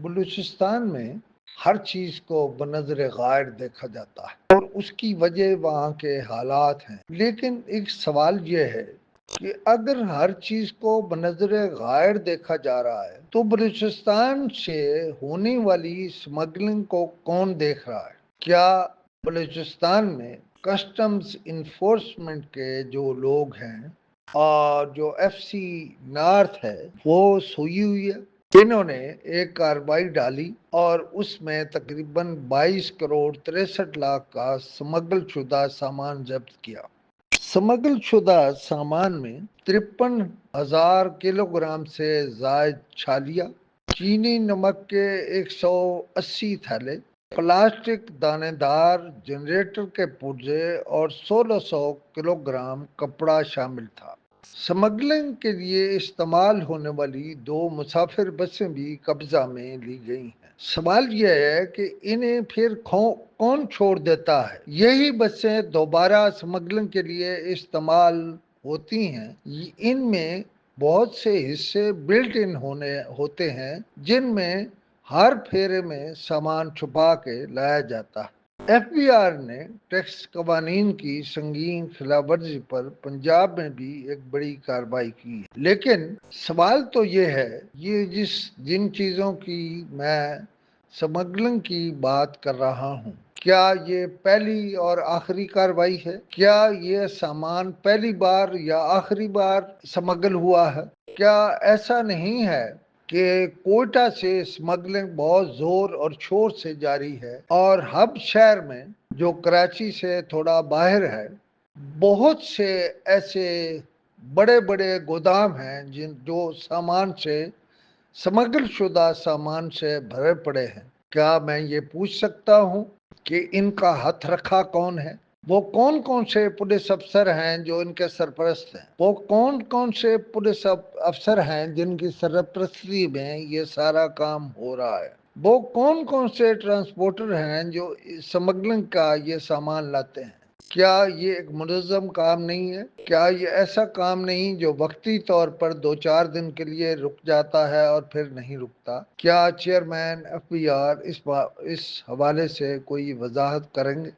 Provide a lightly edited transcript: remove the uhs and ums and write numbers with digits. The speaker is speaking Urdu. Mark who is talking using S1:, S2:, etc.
S1: بلوچستان میں ہر چیز کو بنظر غائب دیکھا جاتا ہے اور اس کی وجہ وہاں کے حالات ہیں، لیکن ایک سوال یہ ہے کہ اگر ہر چیز کو بنظر غائب دیکھا جا رہا ہے تو بلوچستان سے ہونے والی سمگلنگ کو کون دیکھ رہا ہے؟ کیا بلوچستان میں کسٹمز انفورسمنٹ کے جو لوگ ہیں اور جو ایف سی نارتھ ہے وہ سوئی ہوئی ہے؟ انہوں نے ایک کارروائی ڈالی اور اس میں تقریباً 22 کروڑ 63 لاکھ کا سمگل شدہ سامان ضبط کیا۔ سمگل شدہ سامان میں 53,000 کلو گرام سے زائد چھالیاں، چینی نمک کے 180 تھیلے، پلاسٹک دانے دار جنریٹر کے پرزے اور 1600 کلو گرام کپڑا شامل تھا۔ سمگلنگ کے لیے استعمال ہونے والی 2 مسافر بسیں بھی قبضہ میں لی گئی ہیں۔ سوال یہ ہے کہ انہیں پھر کون چھوڑ دیتا ہے؟ یہی بسیں دوبارہ سمگلنگ کے لیے استعمال ہوتی ہیں۔ ان میں بہت سے حصے بلٹ ان ہوتے ہیں جن میں ہر پھیرے میں سامان چھپا کے لایا جاتا ہے۔ ایف بی آر نے ٹیکس قوانین کی سنگین خلاف ورزی پر پنجاب میں بھی ایک بڑی کارروائی کی ہے، لیکن سوال تو یہ ہے، یہ جن چیزوں کی میں سمگلنگ کی بات کر رہا ہوں، کیا یہ پہلی اور آخری کارروائی ہے؟ کیا یہ سامان پہلی بار یا آخری بار سمگل ہوا ہے؟ کیا ایسا نہیں ہے کہ کوئٹہ سے سمگلنگ بہت زور اور شور سے جاری ہے اور ہب شہر میں جو کراچی سے تھوڑا باہر ہے بہت سے ایسے بڑے بڑے گودام ہیں جو سمگل شدہ سامان سے بھرے پڑے ہیں؟ کیا میں یہ پوچھ سکتا ہوں کہ ان کا ہاتھ رکھا کون ہے؟ وہ کون سے پولیس افسر ہیں جو ان کے سرپرست ہیں؟ وہ کون سے پولیس افسر ہیں جن کی سرپرستی میں یہ سارا کام ہو رہا ہے؟ وہ کون سے ٹرانسپورٹر ہیں جو سمگلنگ کا یہ سامان لاتے ہیں؟ کیا یہ ایک منظم کام نہیں ہے؟ کیا یہ ایسا کام نہیں جو وقتی طور پر 2-4 دن کے لیے رک جاتا ہے اور پھر نہیں رکتا؟ کیا چیئرمین ایف بی آر اس حوالے سے کوئی وضاحت کریں گے؟